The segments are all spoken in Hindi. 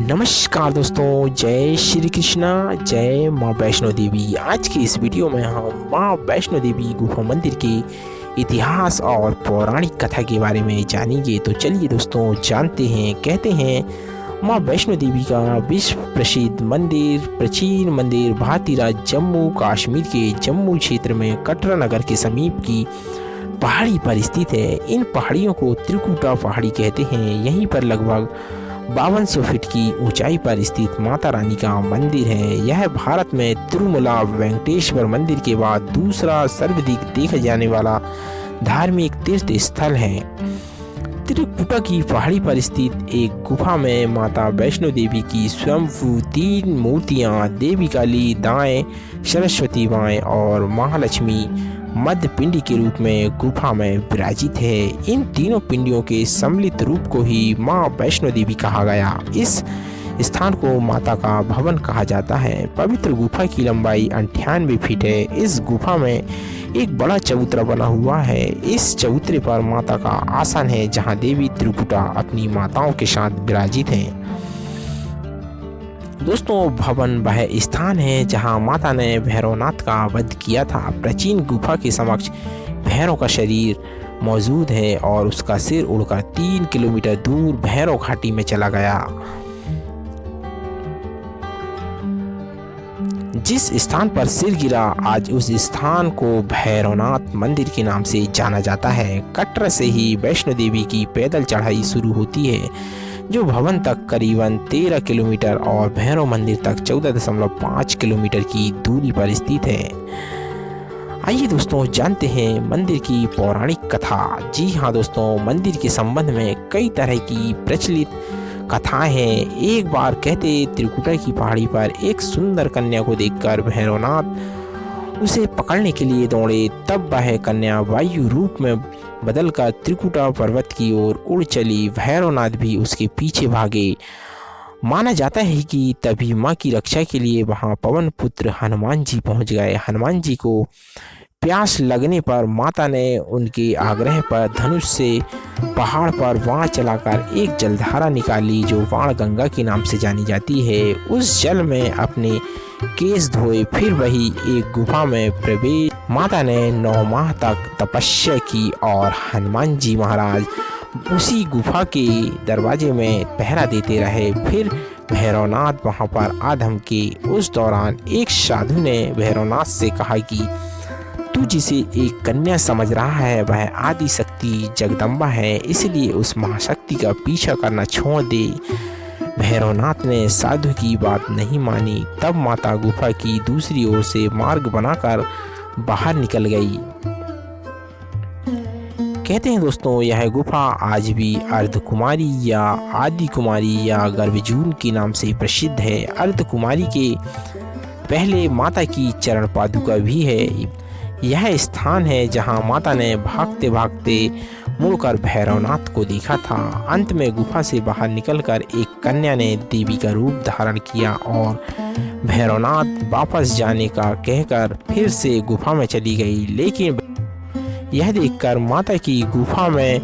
नमस्कार दोस्तों, जय श्री कृष्णा, जय माँ वैष्णो देवी। आज की इस वीडियो में हम माँ वैष्णो देवी गुफा मंदिर के इतिहास और पौराणिक कथा के बारे में जानेंगे। तो चलिए दोस्तों जानते हैं। कहते हैं माँ वैष्णो देवी का विश्व प्रसिद्ध मंदिर, प्राचीन मंदिर भारतीय राज्य जम्मू कश्मीर के जम्मू क्षेत्र में कटरा नगर के समीप की पहाड़ी पर स्थित है। इन पहाड़ियों को त्रिकुटा पहाड़ी कहते हैं। यहीं पर लगभग 5200 फीट की ऊंचाई पर स्थित माता रानी का मंदिर है। यह भारत में तिरुमला वेंकटेश्वर मंदिर के बाद दूसरा सर्वाधिक देखा जाने वाला धार्मिक तीर्थ स्थल है। त्रिकुटा की पहाड़ी पर स्थित एक गुफा में माता वैष्णो देवी की स्वयंभू 3 मूर्तियां, देवी काली दाएं, सरस्वती बाएं और महालक्ष्मी मध्य पिंडी के रूप में गुफा में विराजित है। इन तीनों पिंडियों के सम्मिलित रूप को ही माँ वैष्णो देवी कहा गया। इस स्थान को माता का भवन कहा जाता है। पवित्र गुफा की लंबाई 98 फीट है। इस गुफा में एक बड़ा चबूतरा बना हुआ है। इस चबूतरे पर माता का आसन है, जहाँ देवी त्रिकुटा अपनी माताओं के साथ विराजित हैं। दोस्तों, भवन वह स्थान है जहां माता ने भैरवनाथ का वध किया था। प्राचीन गुफा के समक्ष भैरव का शरीर मौजूद है और उसका सिर उड़कर 3 किलोमीटर दूर भैरव घाटी में चला गया। जिस स्थान पर सिर गिरा, आज उस स्थान को भैरवनाथ मंदिर के नाम से जाना जाता है। कटरा से ही वैष्णो देवी की पैदल चढ़ाई शुरू होती है, जो भवन तक करीबन 13 किलोमीटर और भैरव मंदिर तक 14.5 किलोमीटर की दूरी पर स्थित है। आइए दोस्तों जानते हैं मंदिर की पौराणिक कथा। जी हाँ दोस्तों, मंदिर के संबंध में कई तरह की प्रचलित कथाएं हैं। एक बार कहते त्रिकुटा की पहाड़ी पर एक सुंदर कन्या को देखकर भैरवनाथ उसे पकड़ने के लिए दौड़े। तब वह कन्या वायु रूप में बदलकर त्रिकुटा पर्वत की ओर उड़ चली। भैरवनाथ भी उसके पीछे भागे। माना जाता है कि तभी मां की रक्षा के लिए वहां पवन पुत्र हनुमान जी पहुंच गए। हनुमान जी को प्यास लगने पर माता ने उनके आग्रह पर धनुष से पहाड़ पर बाण चलाकर एक जलधारा निकाली, जो बाण गंगा के नाम से जानी जाती है। उस जल में अपने केस धोए, फिर वही एक गुफा में प्रवेश। माता ने 9 माह तक तपस्या की और हनुमान जी महाराज उसी गुफा के दरवाजे में पहरा देते रहे। फिर भैरवनाथ वहां पर आधम के। उस दौरान एक साधु ने भैरवनाथ से कहा कि तू जिसे एक कन्या समझ रहा है, वह आदि शक्ति जगदम्बा है, इसलिए उस महाशक्ति का पीछा करना छोड़ दे। भैरवनाथ ने साधु की बात नहीं मानी। तब माता गुफा की दूसरी ओर से मार्ग बनाकर बाहर निकल गई। कहते हैं दोस्तों, यह गुफा आज भी अर्धकुमारी या आदि कुमारी या गर्भजून के नाम से प्रसिद्ध है। अर्धकुमारी के पहले माता की चरण पादुका भी है। यह स्थान है जहां माता ने भागते भागते मुड़कर भैरवनाथ को देखा था। अंत में गुफा से बाहर निकलकर एक कन्या ने देवी का रूप धारण किया और भैरवनाथ वापस जाने का कहकर फिर से गुफा में चली गई। लेकिन यह देखकर माता की गुफा में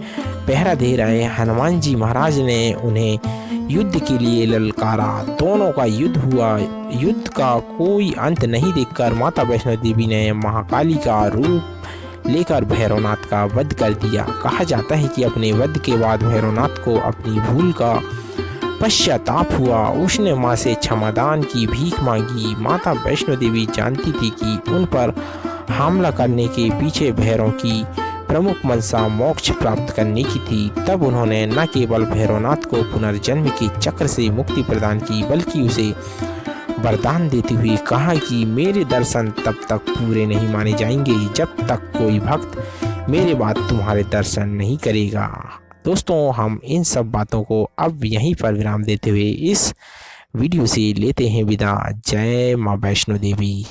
पहरा दे रहे हनुमान जी महाराज ने उन्हें युद्ध के लिए ललकारा। दोनों का युद्ध हुआ। युद्ध का कोई अंत नहीं देखकर माता वैष्णो देवी ने महाकाली का रूप लेकर भैरवनाथ का वध कर दिया। कहा जाता है कि अपने वध के बाद भैरवनाथ को अपनी भूल का पश्चाताप हुआ। उसने माँ से क्षमादान की भीख मांगी। माता वैष्णो देवी जानती थी कि उन पर हमला करने के पीछे भैरव की प्रमुख मंशा मोक्ष प्राप्त करने की थी। तब उन्होंने न केवल भैरवनाथ को पुनर्जन्म के चक्र से मुक्ति प्रदान की, बल्कि उसे वरदान देते हुए कहा कि मेरे दर्शन तब तक पूरे नहीं माने जाएंगे जब तक कोई भक्त मेरे बाद तुम्हारे दर्शन नहीं करेगा। दोस्तों, हम इन सब बातों को अब यहीं पर विराम देते हुए इस वीडियो से लेते हैं विदा। जय माँ वैष्णो देवी।